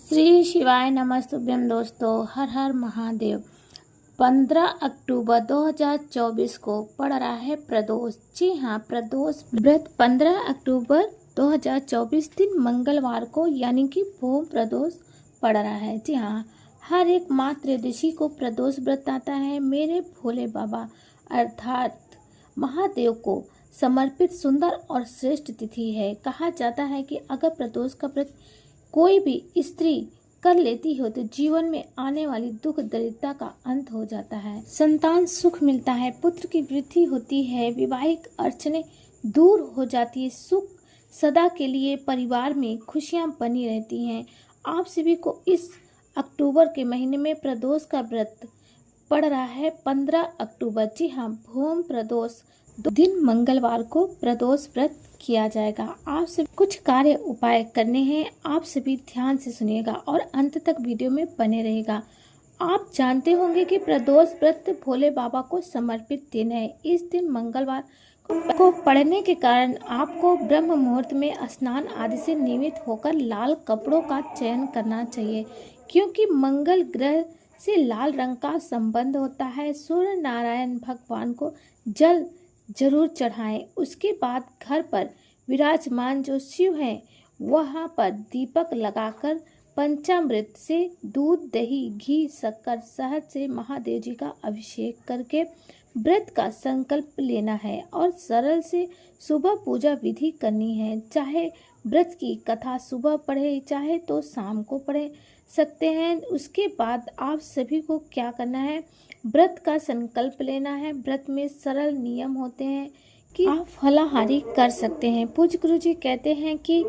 श्री शिवाय नमस्तुभ्यम दोस्तों, हर हर महादेव। 15 अक्टूबर 2024 को पड़ रहा है प्रदोष। जी हाँ, प्रदोष व्रत 15 अक्टूबर 2024 दिन मंगलवार को यानी कि भूम प्रदोष पड़ रहा है। जी हाँ, हर एक माँ त्रयोदशी को प्रदोष व्रत आता है। मेरे भोले बाबा अर्थात महादेव को समर्पित सुंदर और श्रेष्ठ तिथि है। कहा जाता है कि अगर प्रदोष का व्रत कोई भी स्त्री कर लेती हो तो जीवन में आने वाली दुख दरिद्रता का अंत हो जाता है, संतान सुख मिलता है, पुत्र की वृद्धि होती है, वैवाहिक अड़चनें दूर हो जाती है, सुख सदा के लिए परिवार में खुशियां बनी रहती हैं। आप सभी को इस अक्टूबर के महीने में प्रदोष का व्रत पड़ रहा है 15 अक्टूबर। जी हाँ, भूम प्रदोष दिन मंगलवार को प्रदोष व्रत किया जाएगा। आप सभी कुछ कार्य उपाय करने हैं, आप सभी ध्यान से सुनिएगा और अंत तक वीडियो में बने रहेगा। आप जानते होंगे कि प्रदोष व्रत भोले बाबा को समर्पित दिन है। इस दिन मंगलवार को पढ़ने के कारण आपको ब्रह्म मुहूर्त में स्नान आदि से नियमित होकर लाल कपड़ों का चयन करना चाहिए, क्योंकि मंगल ग्रह से लाल रंग का संबंध होता है। सूर्य नारायण भगवान को जल जरूर चढ़ाएं। उसके बाद घर पर विराजमान जो शिव हैं वहां पर दीपक लगाकर पंचामृत से दूध, दही, घी, शक्कर, शहद से महादेव जी का अभिषेक करके व्रत का संकल्प लेना है और सरल से सुबह पूजा विधि करनी है। चाहे व्रत की कथा सुबह पढ़े चाहे तो शाम को पढ़े सकते हैं। उसके बाद आप सभी को क्या करना है, व्रत का संकल्प लेना है। व्रत में सरल नियम होते हैं कि आप फलाहारी कर सकते हैं। पूज्य गुरु जी कहते हैं कि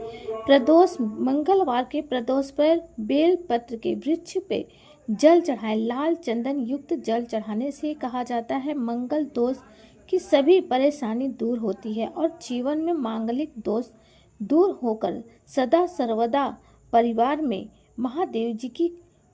प्रदोष मंगलवार के प्रदोष पर बेल पत्र के वृक्ष पे जल चढ़ाएं। लाल चंदन युक्त जल चढ़ाने से कहा जाता है मंगल दोष की सभी परेशानी दूर होती है और जीवन में मांगलिक दोष दूर होकर सदा सर्वदा परिवार में महादेव जी की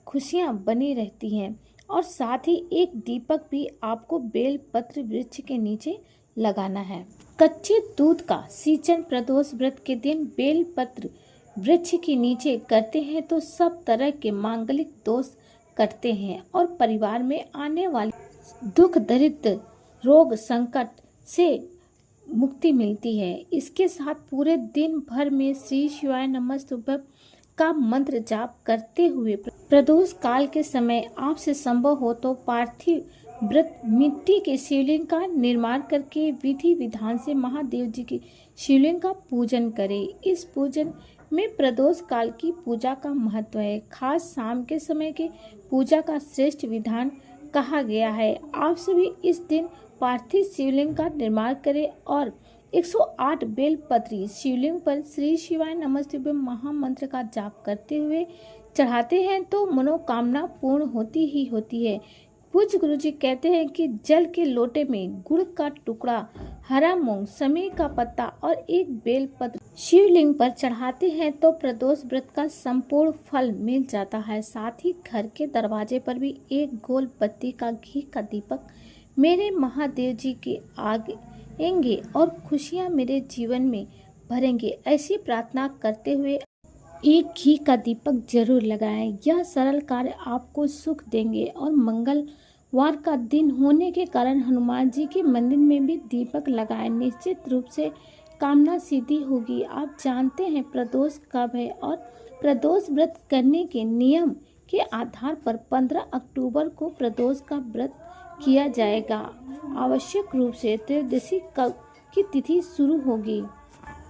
खुशियां बनी रहती हैं। और साथ ही एक दीपक भी आपको बेल पत्र वृक्ष के नीचे लगाना है। कच्चे दूध का सींचन प्रदोष व्रत के दिन बेल पत्र वृक्ष के नीचे करते हैं तो सब तरह के मांगलिक दोष कटते हैं और परिवार में आने वाले दुख दरिद्र रोग संकट से मुक्ति मिलती है। इसके साथ पूरे दिन भर में श्री शिवाय नमस्तुभ्यम का मंत्र जाप करते हुए प्रदोष काल के समय आपसे संभव हो तो पार्थिव व्रत मिट्टी के शिवलिंग का निर्माण करके विधि विधान से महादेव जी की शिवलिंग का पूजन करें। इस पूजन में प्रदोष काल की पूजा का महत्व है। खास शाम के समय के पूजा का श्रेष्ठ विधान कहा गया है। आप सभी इस दिन पार्थिव शिवलिंग का निर्माण करें और 108 बेल पत्री शिवलिंग पर श्री शिवाय नमस्तुभ्यम महामंत्र का जाप करते हुए चढ़ाते हैं तो मनोकामना पूर्ण होती ही होती है। पूज्य गुरु जी कहते हैं कि जल के लोटे में गुड़ का टुकड़ा, हरा मूंग, समी का पत्ता और एक बेल पत्र शिवलिंग पर चढ़ाते हैं तो प्रदोष व्रत का संपूर्ण फल मिल जाता है। साथ ही घर के दरवाजे पर भी एक गोल बत्ती का घी का दीपक मेरे महादेव जी के आगे आएंगे और खुशियां मेरे जीवन में भरेंगे, ऐसी प्रार्थना करते हुए एक घी का दीपक जरूर लगाएं। यह सरल कार्य आपको सुख देंगे और मंगलवार का दिन होने के कारण हनुमान जी के मंदिर में भी दीपक लगाएं। निश्चित रूप से कामना सिद्धि होगी। आप जानते हैं प्रदोष कब है और प्रदोष व्रत करने के नियम के आधार पर 15 अक्टूबर को प्रदोष का व्रत किया जाएगा। आवश्यक रूप से त्रयोदशी की तिथि शुरू होगी।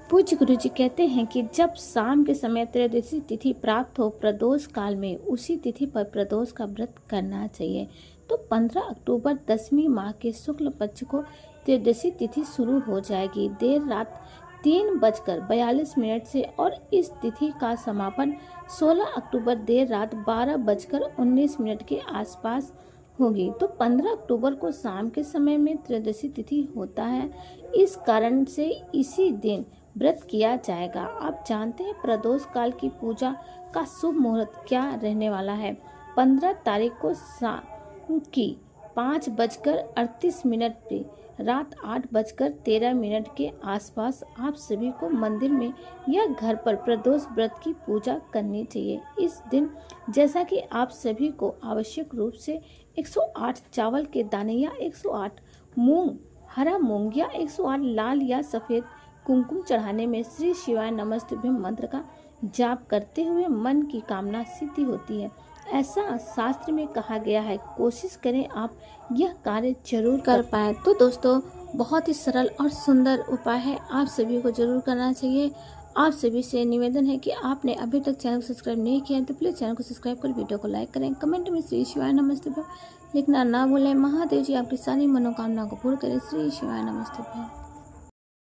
पूज्य गुरु जी कहते हैं कि जब शाम के समय त्रयोदशी तिथि प्राप्त हो प्रदोष काल में उसी तिथि पर प्रदोष का व्रत करना चाहिए। तो 15 अक्टूबर 10वीं माह के शुक्ल पक्ष को त्रयोदशी तिथि शुरू हो जाएगी देर रात 3:42 से और इस तिथि का समापन 16 अक्टूबर देर रात 12:19 के आसपास होगी। तो 15 अक्टूबर को शाम के समय में त्रयोदशी तिथि होता है, इस कारण से इसी दिन व्रत किया जाएगा। आप जानते हैं प्रदोष काल की पूजा का शुभ मुहूर्त क्या रहने वाला है। 15 तारीख को शाम की 5:38 पे रात 8:13 के आसपास आप सभी को मंदिर में या घर पर प्रदोष व्रत की पूजा करनी चाहिए। इस दिन जैसा कि आप सभी को आवश्यक रूप से 108 चावल के दाने या 108 मूंग, हरा मूंग या 108 लाल या सफ़ेद कुमकुम चढ़ाने में श्री शिवाय नमस्तुभ्यम मंत्र का जाप करते हुए मन की कामना सिद्धि होती है, ऐसा शास्त्र में कहा गया है। कोशिश करें आप यह कार्य जरूर कर पाए। तो दोस्तों, बहुत ही सरल और सुंदर उपाय है, आप सभी को जरूर करना चाहिए। आप सभी से निवेदन है कि आपने अभी तक चैनल को सब्सक्राइब नहीं किया है तो प्लीज़ चैनल को सब्सक्राइब कर वीडियो को लाइक करें, कमेंट में श्री शिवाय नमस्तुभ्यम लिखना ना भूलें। महादेव जी आपकी सारी मनोकामना को पूर्ण करें। श्री शिवाय नमस्तुभ्यम।